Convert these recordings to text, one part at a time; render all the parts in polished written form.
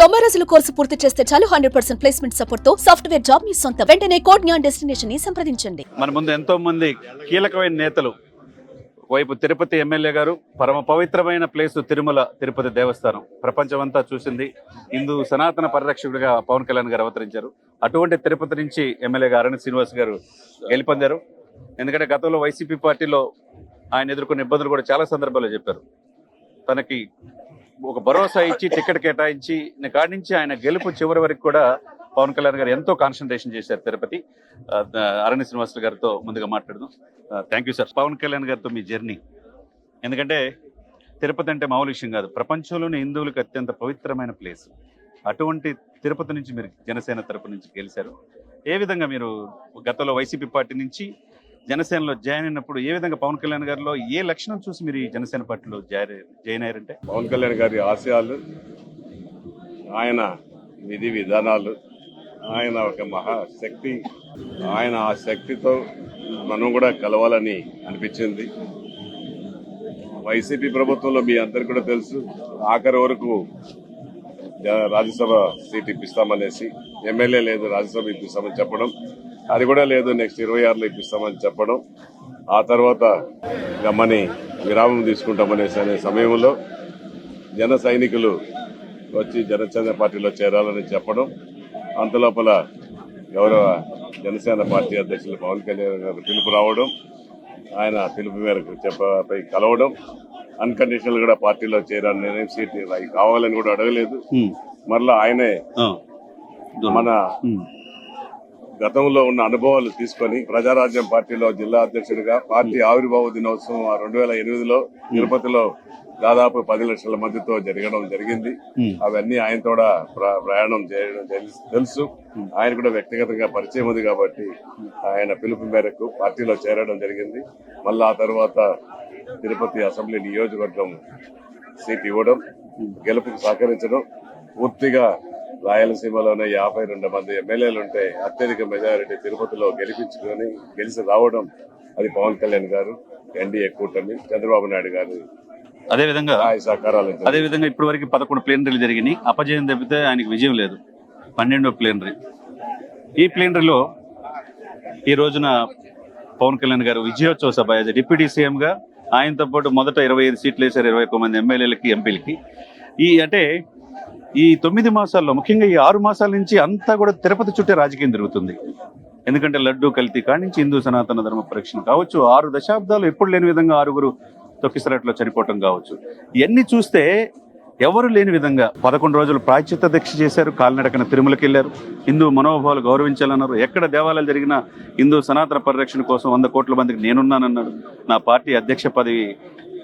90 రోజుల కోర్సు పూర్తి చేస్తే చాలు 100% ప్లేస్మెంట్ సపోర్ట్ తో సాఫ్ట్వేర్ జాబ్ మీ సొంత. వెంటనే కోడ్ జ్ఞాన్ డెస్టినేషన్ ని సంప్రదించండి. మన ముందు ఎంతో మంది కీలకమైన నేతలు, వైపు తిరుపతి ఎమ్మెల్యే గారు, పరమ పవిత్రమైన ప్లేసు తిరుమల తిరుపతి దేవస్థానం ప్రపంచమంతా చూసింది. హిందూ సనాతన పరిరక్షకుడిగా పవన్ కళ్యాణ్ గారు అవతరించారు. అటువంటి తిరుపతి నుంచి ఎమ్మెల్యేగా అరణ్య శ్రీనివాస్ గారు గెలుపొందారు. ఎందుకంటే గతంలో వైసీపీ పార్టీలో ఆయన ఎదుర్కొన్న ఇబ్బందులు కూడా చాలా సందర్భాల్లో చెప్పారు. తనకి ఒక భరోసా ఇచ్చి టికెట్ కేటాయించి కాడి నుంచి ఆయన గెలుపు చివరి వరకు కూడా పవన్ కళ్యాణ్ గారు ఎంతో కాన్సన్ట్రేషన్ చేశారు. తిరుపతి అరణ్య శ్రీనివాస్ గారితో ముందుగా మాట్లాడదాం. Thank you sir. Pawan Kalyan గారితో మీ జర్నీ, ఎందుకంటే తిరుపతి అంటే మామూలు విషయం కాదు, ప్రపంచంలోని హిందువులకు అత్యంత పవిత్రమైన ప్లేస్. అటువంటి తిరుపతి నుంచి మీరు జనసేన తరపు నుంచి గెలిచారు. ఏ విధంగా మీరు గతంలో వైసీపీ పార్టీ నుంచి జనసేనలో జాయిన్ అయినప్పుడు ఏ విధంగా పవన్ కళ్యాణ్ గారిలో ఏ లక్షణం చూసి మీరు ఈ జనసేన పార్టీలో జాయిన్ అయ్యారంటే? పవన్ కళ్యాణ్ గారి ఆశయాలు, ఆయన విధి విధానాలు, ఆయన ఒక మహాశక్తి, ఆయన ఆ శక్తితో మనం కూడా కలవాలని అనిపించింది. వైసీపీ ప్రభుత్వంలో మీ అందరికి కూడా తెలుసు, ఆఖరి వరకు రాజ్యసభ సీట్ ఇప్పిస్తామనేసి, ఎమ్మెల్యే లేదు రాజ్యసభ ఇప్పిస్తామని చెప్పడం, అది కూడా లేదు నెక్స్ట్ 26లో ఇప్పిస్తామని చెప్పడం, ఆ తర్వాత గమ్మని విరామం తీసుకుంటామనేసి అనే సమయంలో జన సైనికులు వచ్చి జనసేన పార్టీలో చేరాలని చెప్పడం, అంతలోపల గౌరవ జనసేన పార్టీ అధ్యక్షులు పవన్ కళ్యాణ్ గారు పిలుపు రావడం, ఆయన పిలుపు మేరకు చెప్పపై కలవడం, అన్కండిషనల్ కూడా పార్టీలో చేరాలని, నేనేం సీట్ కావాలని కూడా అడగలేదు. మరలా ఆయనే మన గతంలో ఉన్న అనుభవాలు తీసుకొని ప్రజారాజ్యం పార్టీలో జిల్లా అధ్యక్షుడిగా పార్టీ ఆవిర్భావ దినోత్సవం 2008లో తిరుపతిలో దాదాపు 10 లక్షల మందితో జరగడం జరిగింది. అవన్నీ ఆయనతో ప్రయాణం చేయడం తెలుసు. ఆయన కూడా వ్యక్తిగతంగా పరిచయం ఉంది కాబట్టి ఆయన పిలుపు మేరకు పార్టీలో చేరడం జరిగింది. మళ్ళీ ఆ తర్వాత తిరుపతి అసెంబ్లీ నియోజకవర్గం సీట్ ఇవ్వడం, గెలుపుకు సహకరించడం, పూర్తిగా రాయలసీమలోనే 52 మంది ఎమ్మెల్యేలు ఉంటే అత్యధిక మెజారిటీ తిరుపతిలో గెలిచి రావడం, అది పవన్ కళ్యాణ్ గారు, ఎన్డీఏ కూటమి, చంద్రబాబు నాయుడు గారు అదేవిధంగా సహకారాలు. అదేవిధంగా ఇప్పటి వరకు 11 ప్లేనరీలు జరిగినాయి. అపజయం తప్పితే ఆయనకి విజయం లేదు. 12వ ప్లేనరీ. ఈ ప్లేనరీలో ఈ రోజున పవన్ కళ్యాణ్ గారు విజయోత్సవ సభ డిప్యూటీ సీఎం గా ఆయనతో పాటు మొదట 25 సీట్లు వేశారు, 21 మంది ఎమ్మెల్యేలకి, ఎంపీలకి. ఈ 9 మాసాల్లో, ముఖ్యంగా ఈ 6 మాసాల నుంచి అంతా కూడా తిరుపతి చుట్టే రాజకీయం జరుగుతుంది. ఎందుకంటే లడ్డూ కల్తీ కాడి నుంచి హిందూ సనాతన ధర్మ పరిరక్షణ కావచ్చు, 6 దశాబ్దాలు ఎప్పుడు లేని విధంగా 6 తొక్కిసలాట్లో చనిపోవటం కావచ్చు, ఇవన్నీ చూస్తే ఎవరు లేని విధంగా 11 రోజులు ప్రాయశ్చిత్త దీక్ష చేశారు. కాలినడకన తిరుమలకి వెళ్ళారు. హిందూ మనోభావాలు గౌరవించాలన్నారు. ఎక్కడ దేవాలయాలు జరిగినా హిందూ సనాతన పరిరక్షణ కోసం 100 కోట్ల మందికి నేనున్నానన్నాడు. నా పార్టీ అధ్యక్ష పదవి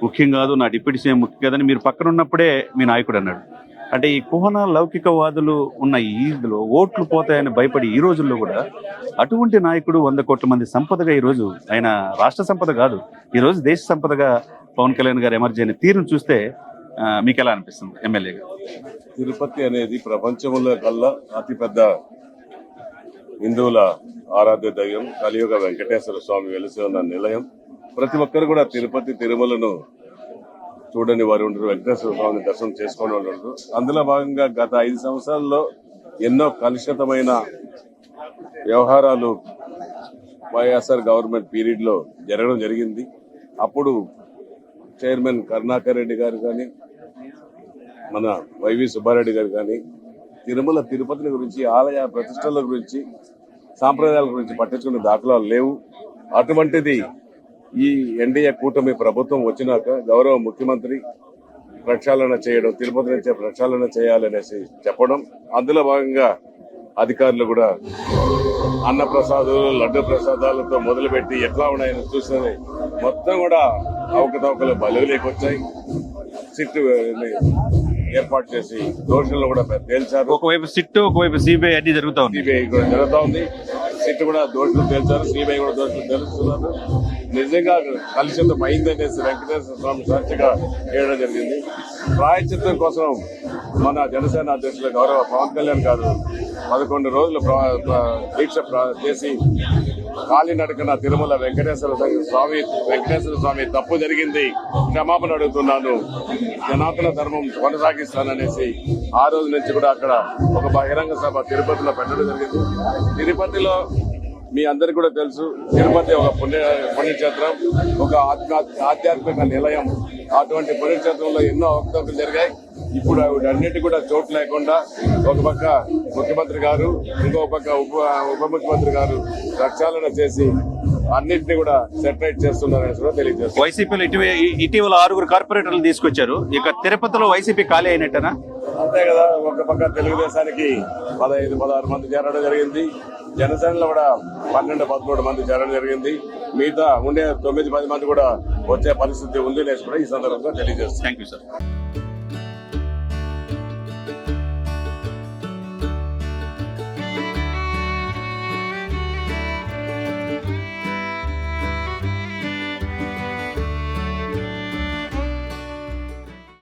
ముఖ్యం కాదు, నా డిప్యూటీ సీఎం ముఖ్యం కాదని మీరు పక్కన ఉన్నప్పుడే మీ నాయకుడు అన్నాడు. అంటే ఈ కుహన లౌకికవాదులు ఉన్న ఈదులో ఓట్లు పోతాయని భయపడి ఈ రోజుల్లో కూడా అటువంటి నాయకుడు 100 కోట్ల మంది సంపదగా, ఈరోజు ఆయన రాష్ట్ర సంపద కాదు, ఈరోజు దేశ సంపదగా పవన్ కళ్యాణ్ గారు ఎమర్జీ అయిన తీరును చూస్తే మీకు ఎలా అనిపిస్తుంది ఎమ్మెల్యేగా? తిరుపతి అనేది ప్రపంచంలో కల్లా అతిపెద్ద హిందువుల ఆరాధ్య దైవం, కలియుగ వెంకటేశ్వర స్వామి వెలిసి ఉన్న నిలయం. ప్రతి ఒక్కరు కూడా తిరుపతి తిరుమలను చూడని వారు ఉండరు, వెంకటేశ్వర స్వామిని దర్శనం చేసుకుని ఉండరు. అందులో భాగంగా గత 5 సంవత్సరాల్లో ఎన్నో కలుషితమైన వ్యవహారాలు వైఎస్ఆర్ గవర్నమెంట్ పీరియడ్ లో జరగడం జరిగింది. అప్పుడు చైర్మన్ కరుణాకర్ రెడ్డి గారు కానీ, మన వైవి సుబ్బారెడ్డి గారు కానీ తిరుమల తిరుపతి గురించి, ఆలయ ప్రతిష్టల గురించి, సాంప్రదాయాల గురించి పట్టించుకునే దాఖలాలు లేవు. అటువంటిది ఈ ఎన్డీఏ కూటమి ప్రభుత్వం వచ్చినాక గౌరవ ముఖ్యమంత్రి ప్రక్షాళన చేయడం, తిరుపతి నుంచే ప్రక్షాళన చేయాలనేసి చెప్పడం, అందులో భాగంగా అధికారులు కూడా అన్న ప్రసాదాలు, లడ్డు ప్రసాదాలతో మొదలుపెట్టి ఎట్లా ఉన్నాయని చూసినది మొత్తం కూడా అవకతవకలు బలుగులేకొచ్చాయి. సిట్టు ఏర్పాటు చేసి దోషులను కూడా తేల్చారు. ఒకవైపు సిట్టు, ఒకవైపు సిబిఐ అన్ని జరుగుతా ఉంది. సిబిఐ కూడా జరుగుతా ఉంది. సిట్టు కూడా దోషులు తేల్చారు, సిబిఐ కూడా దోషులు తెలుస్తున్నారు. నిజంగా కలుషితం అయిందనేసి వెంకటేశ్వర స్వామి సాక్షిగా చేయడం జరిగింది. ప్రాయశ్చిత్తం కోసం మన జనసేన అధ్యక్షులు గౌరవ పవన్ కళ్యాణ్ గారు 11 రోజులు దీక్ష చేసి కాలినడకన తిరుమల వెంకటేశ్వర స్వామి తప్పు జరిగింది, క్షమాపణ అడుగుతున్నాను, సనాతన ధర్మం కొనసాగిస్తాననేసి ఆ రోజు నుంచి కూడా అక్కడ ఒక బహిరంగ సభ తిరుపతిలో పెట్టడం జరిగింది. తిరుపతిలో మీ అందరికి కూడా తెలుసు, తిరుపతి ఒక పుణ్యక్షేత్రం, ఒక ఆధ్యాత్మిక నిలయం. అటువంటి పుణ్యక్షేత్రంలో ఎన్నో అవకతవకలు జరిగాయి. ఇప్పుడు వీటన్నిటి కూడా చోటు లేకుండా ఒక పక్క ముఖ్యమంత్రి గారు, ఇంకో పక్క ఉప ముఖ్యమంత్రి గారు ప్రక్షాళన చేసి అన్నింటినీ కూడా సెటరేట్ చేస్తున్నారని కూడా తెలియజేస్తారు. వైసీపీలో ఇటీవల 6 కార్పొరేటర్లు తీసుకొచ్చారు. ఇక తిరుపతిలో వైసీపీ ఖాళీ అయినట్టేనా? అంతే కదా. ఒక పక్క తెలుగుదేశానికి 15-16 మంది చేరడం జరిగింది, జనసేనలో కూడా 12-13 మంది చేరడం జరిగింది. మిగతా ఉండే 9-10 మంది కూడా వచ్చే పరిస్థితి ఉంది అనేసి కూడా ఈ సందర్భంగా తెలియజేస్తారు. Thank you sir.